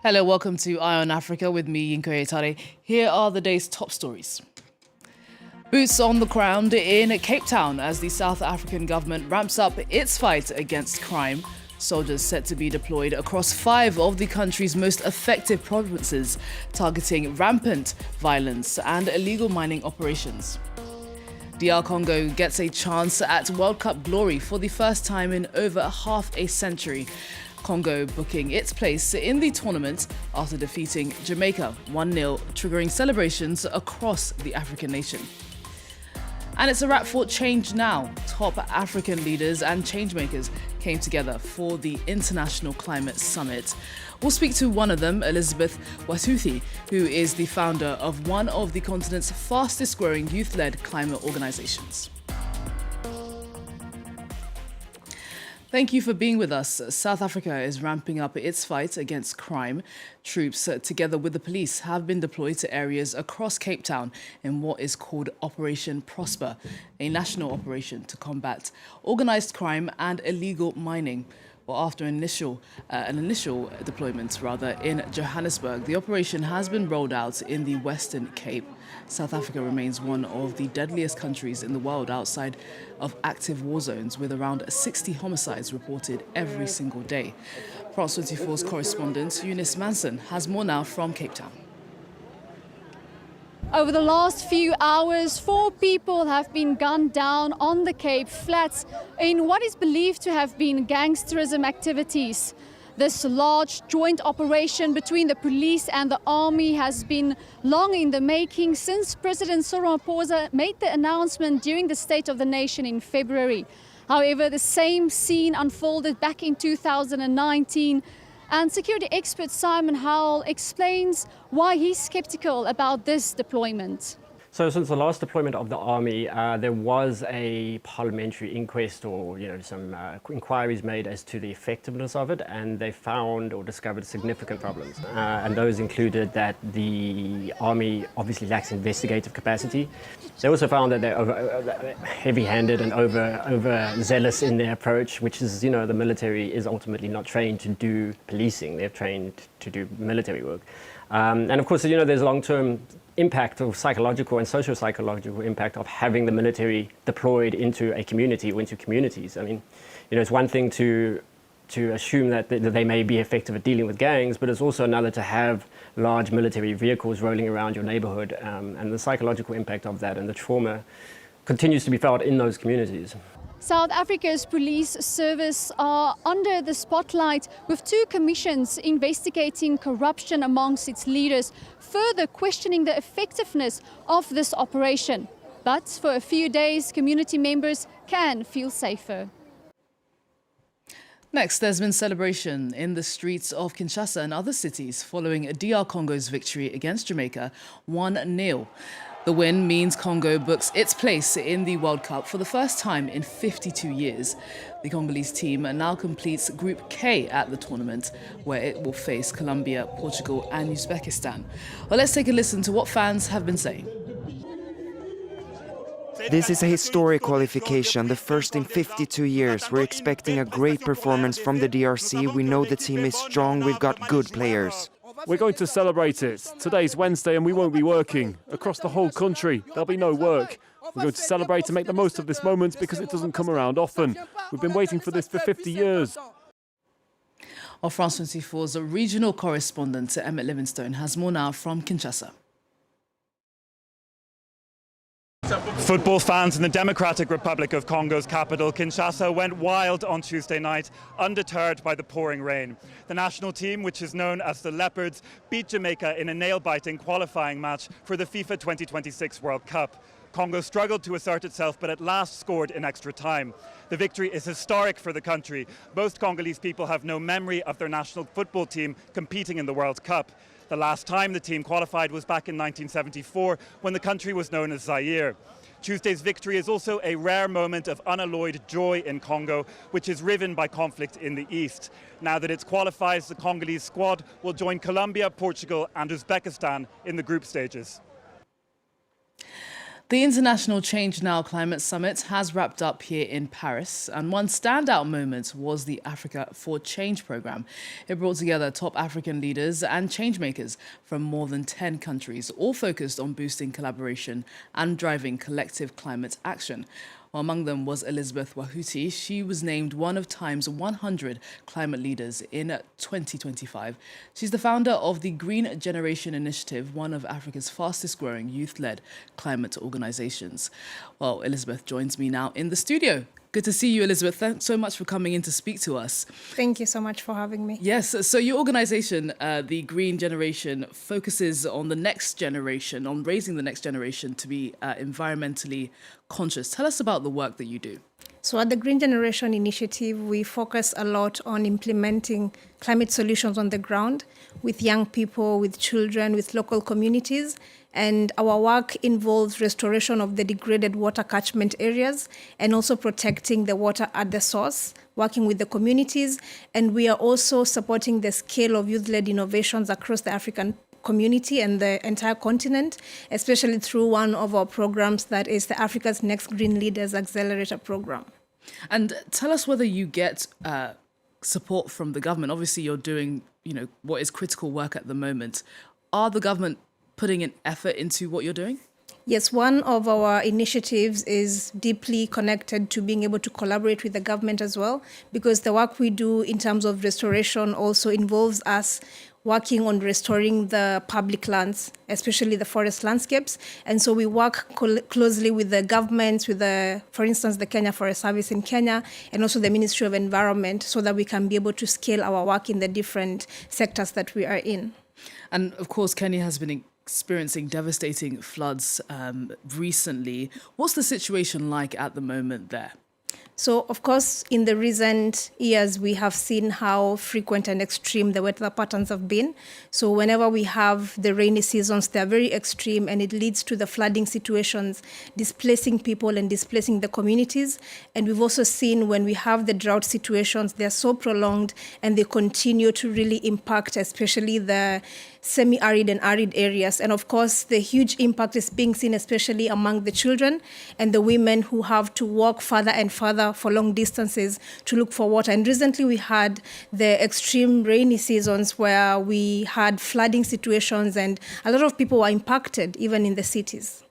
Hello, welcome to Eye on Africa with me, Yinko Etare. Here are the day's top stories. Boots on the ground in Cape Town as the South African government ramps up its fight against crime. Soldiers set to be deployed across 5 of the country's most effective provinces, targeting rampant violence and illegal mining operations. DR Congo gets a chance at World Cup glory for the first time in over half a century. Congo booking its place in the tournament after defeating Jamaica 1-0, triggering celebrations across the African nation. And it's a wrap for ChangeNOW. Top African leaders and changemakers came together for the International Climate Summit. We'll speak to one of them, Elizabeth Wathuti, who is the founder of one of the continent's fastest growing youth-led climate organizations. Thank you for being with us. South Africa is ramping up its fight against crime. Troops, together with the police, have been deployed to areas across Cape Town in what is called Operation Prosper, a national operation to combat organised crime and illegal mining. Well, after an initial deployment in Johannesburg, the operation has been rolled out in the Western Cape. South Africa remains one of the deadliest countries in the world outside of active war zones, with around 60 homicides reported every single day. France 24's correspondent Eunice Manson has more now from Cape Town. Over the last few hours, 4 people have been gunned down on the Cape Flats in what is believed to have been gangsterism activities. This large joint operation between the police and the army has been long in the making since President Cyril Ramaphosa made the announcement during the State of the Nation in February. However, the same scene unfolded back in 2019. And security expert Simon Howell explains why he's skeptical about this deployment. So since the last deployment of the army, there was a parliamentary inquest or some inquiries made as to the effectiveness of it, and they found or discovered significant problems. And those included that the army obviously lacks investigative capacity. They also found that they're heavy-handed and overzealous in their approach, which is, the military is ultimately not trained to do policing. They're trained to do military work. And of course, there's long-term impact of psychological and socio-psychological impact of having the military deployed into a community or into communities. I mean, it's one thing to assume that they may be effective at dealing with gangs, but it's also another to have large military vehicles rolling around your neighborhood, and the psychological impact of that and the trauma continues to be felt in those communities. South Africa's police service are under the spotlight with 2 commissions investigating corruption amongst its leaders, further questioning the effectiveness of this operation. But for a few days, community members can feel safer. Next, there's been celebration in the streets of Kinshasa and other cities following DR Congo's victory against Jamaica 1-0. The win means Congo books its place in the World Cup for the first time in 52 years. The Congolese team now completes Group K at the tournament, where it will face Colombia, Portugal and Uzbekistan. Well, let's take a listen to what fans have been saying. This is a historic qualification, the first in 52 years. We're expecting a great performance from the DRC. We know the team is strong, we've got good players. We're going to celebrate it. Today's Wednesday and we won't be working. Across the whole country, there'll be no work. We're going to celebrate and make the most of this moment because it doesn't come around often. We've been waiting for this for 50 years. Our France 24's regional correspondent, Emmett Livingstone, has more now from Kinshasa. Football fans in the Democratic Republic of Congo's capital, Kinshasa, went wild on Tuesday night, undeterred by the pouring rain. The national team, which is known as the Leopards, beat Jamaica in a nail-biting qualifying match for the FIFA 2026 World Cup. Congo struggled to assert itself, but at last scored in extra time. The victory is historic for the country. Most Congolese people have no memory of their national football team competing in the World Cup. The last time the team qualified was back in 1974, when the country was known as Zaire. Tuesday's victory is also a rare moment of unalloyed joy in Congo, which is riven by conflict in the east. Now that it's qualified, the Congolese squad will join Colombia, Portugal and Uzbekistan in the group stages. The International ChangeNOW Climate Summit has wrapped up here in Paris, and one standout moment was the Africa for Change programme. It brought together top African leaders and changemakers from more than 10 countries, all focused on boosting collaboration and driving collective climate action. Among them was Elizabeth Wathuti. She was named one of Time's 100 climate leaders in 2025. She's the founder of the Green Generation Initiative, one of Africa's fastest growing youth-led climate organizations. Well, Elizabeth joins me now in the studio. Good to see you, Elizabeth. Thanks so much for coming in to speak to us. Thank you so much for having me. Yes, so your organization, the Green Generation, focuses on the next generation, on raising the next generation to be environmentally conscious. Tell us about the work that you do. So at the Green Generation Initiative, we focus a lot on implementing climate solutions on the ground with young people, with children, with local communities. And our work involves restoration of the degraded water catchment areas and also protecting the water at the source, working with the communities. And we are also supporting the scale of youth-led innovations across the African community and the entire continent, especially through one of our programs that is the Africa's Next Green Leaders Accelerator program. And tell us whether you get support from the government. Obviously, you're doing, what is critical work at the moment. Are the government putting an effort into what you're doing? Yes, one of our initiatives is deeply connected to being able to collaborate with the government as well, because the work we do in terms of restoration also involves us working on restoring the public lands, especially the forest landscapes. And so we work closely with the governments, for instance, the Kenya Forest Service in Kenya, and also the Ministry of Environment, so that we can be able to scale our work in the different sectors that we are in. And of course, Kenya has been experiencing devastating floods recently. What's the situation like at the moment there? So, of course, in the recent years, we have seen how frequent and extreme the weather patterns have been. So whenever we have the rainy seasons, they're very extreme, and it leads to the flooding situations, displacing people and displacing the communities. And we've also seen when we have the drought situations, they're so prolonged and they continue to really impact, especially the semi-arid and arid areas. And of course, the huge impact is being seen especially among the children and the women who have to walk further and further for long distances to look for water. And recently we had the extreme rainy seasons where we had flooding situations and a lot of people were impacted even in the cities.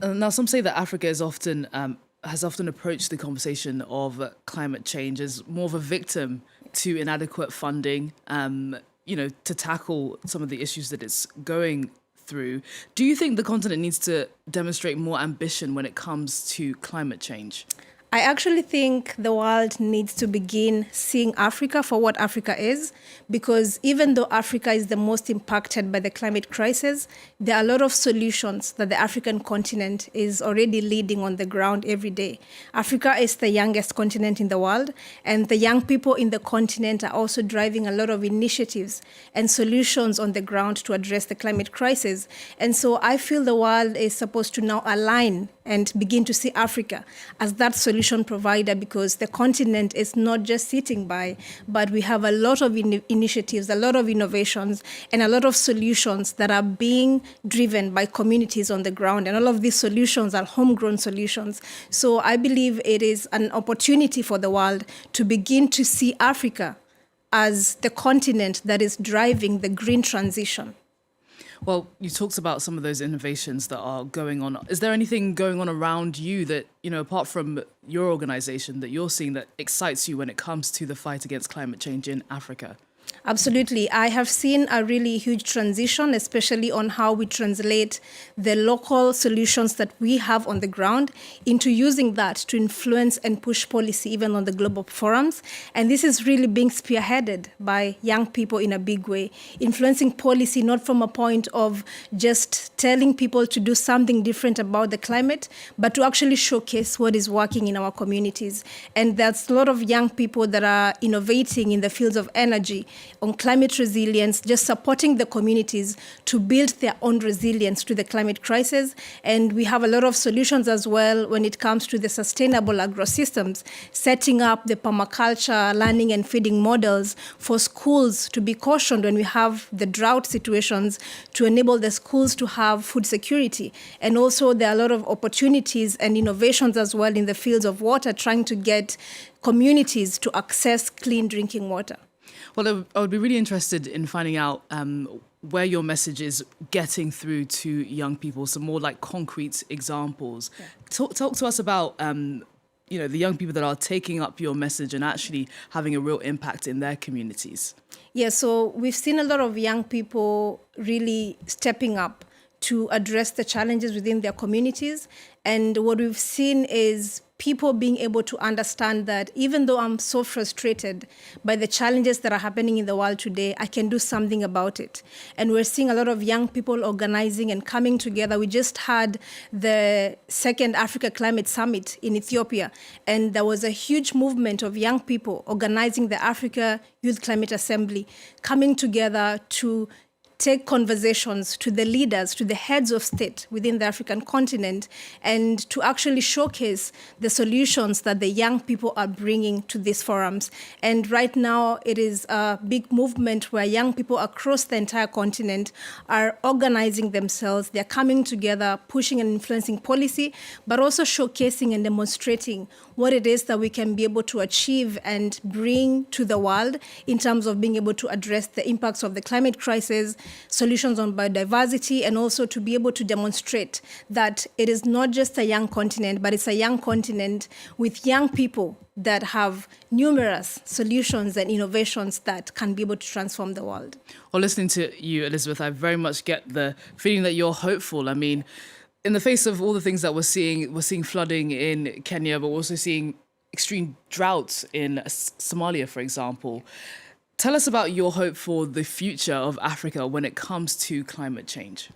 Now, some say that Africa is has often approached the conversation of climate change as more of a victim to inadequate funding, to tackle some of the issues that it's going through. Do you think the continent needs to demonstrate more ambition when it comes to climate change? I actually think the world needs to begin seeing Africa for what Africa is, because even though Africa is the most impacted by the climate crisis, there are a lot of solutions that the African continent is already leading on the ground every day. Africa is the youngest continent in the world, and the young people in the continent are also driving a lot of initiatives and solutions on the ground to address the climate crisis. And so I feel the world is supposed to now align and begin to see Africa as that solution provider, because the continent is not just sitting by, but we have a lot of initiatives, a lot of innovations, and a lot of solutions that are being driven by communities on the ground. And all of these solutions are homegrown solutions. So I believe it is an opportunity for the world to begin to see Africa as the continent that is driving the green transition. Well, you talked about some of those innovations that are going on. Is there anything going on around you that, apart from your organization, that you're seeing that excites you when it comes to the fight against climate change in Africa? Absolutely. I have seen a really huge transition, especially on how we translate the local solutions that we have on the ground into using that to influence and push policy even on the global forums. And this is really being spearheaded by young people in a big way, influencing policy not from a point of just telling people to do something different about the climate, but to actually showcase what is working in our communities. And there's a lot of young people that are innovating in the fields of energy, on climate resilience, just supporting the communities to build their own resilience to the climate crisis. And we have a lot of solutions as well when it comes to the sustainable agrosystems, setting up the permaculture learning and feeding models for schools to be cautioned when we have the drought situations, to enable the schools to have food security. And also there are a lot of opportunities and innovations as well in the fields of water, trying to get communities to access clean drinking water. Well, I would be really interested in finding out where your message is getting through to young people, some more like concrete examples. Yeah. Talk to us about the young people that are taking up your message and actually having a real impact in their communities. Yeah, so we've seen a lot of young people really stepping up to address the challenges within their communities. And what we've seen is people being able to understand that even though I'm so frustrated by the challenges that are happening in the world today, I can do something about it. And we're seeing a lot of young people organizing and coming together. We just had the second Africa Climate Summit in Ethiopia, and there was a huge movement of young people organizing the Africa Youth Climate Assembly, coming together to take conversations to the leaders, to the heads of state within the African continent, and to actually showcase the solutions that the young people are bringing to these forums. And right now, it is a big movement where young people across the entire continent are organizing themselves. They're coming together, pushing and influencing policy, but also showcasing and demonstrating what it is that we can be able to achieve and bring to the world in terms of being able to address the impacts of the climate crisis, solutions on biodiversity, and also to be able to demonstrate that it is not just a young continent, but it's a young continent with young people that have numerous solutions and innovations that can be able to transform the world. Well, listening to you, Elizabeth, I very much get the feeling that you're hopeful. I mean, in the face of all the things that we're seeing flooding in Kenya, but we're also seeing extreme droughts in Somalia, for example. Tell us about your hope for the future of Africa when it comes to climate change.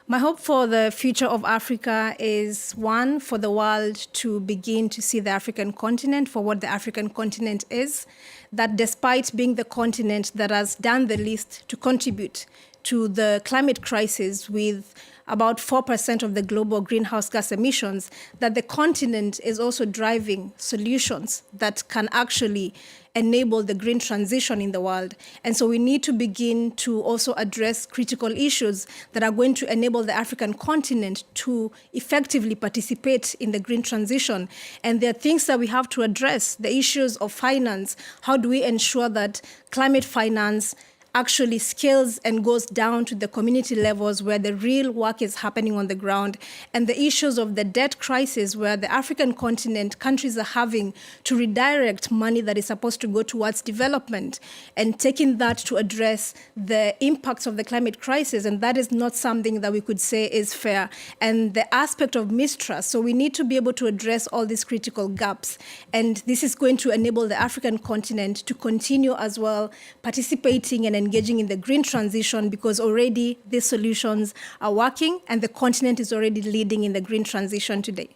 My hope for the future of Africa is, one, for the world to begin to see the African continent for what the African continent is, that despite being the continent that has done the least to contribute to the climate crisis with about 4% of the global greenhouse gas emissions, that the continent is also driving solutions that can actually enable the green transition in the world. And so we need to begin to also address critical issues that are going to enable the African continent to effectively participate in the green transition. And there are things that we have to address, the issues of finance. How do we ensure that climate finance actually scales and goes down to the community levels where the real work is happening on the ground, and the issues of the debt crisis where the African continent countries are having to redirect money that is supposed to go towards development and taking that to address the impacts of the climate crisis. And that is not something that we could say is fair. And the aspect of mistrust. So we need to be able to address all these critical gaps. And this is going to enable the African continent to continue as well participating and engaging in the green transition, because already these solutions are working and the continent is already leading in the green transition today.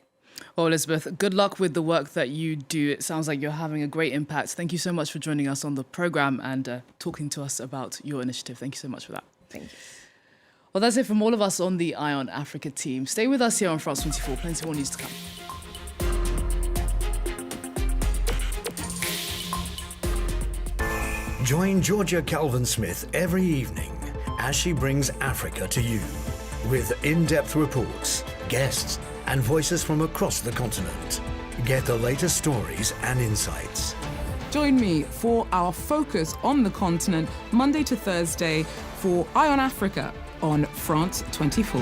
Well, Elizabeth, good luck with the work that you do. It sounds like you're having a great impact. Thank you so much for joining us on the programme and talking to us about your initiative. Thank you so much for that. Thank you. Well, that's it from all of us on the Eye on Africa team. Stay with us here on France 24. Plenty more news to come. Join Georgia Calvin-Smith every evening as she brings Africa to you with in-depth reports, guests, and voices from across the continent. Get the latest stories and insights. Join me for our focus on the continent, Monday to Thursday, for Eye on Africa on France 24.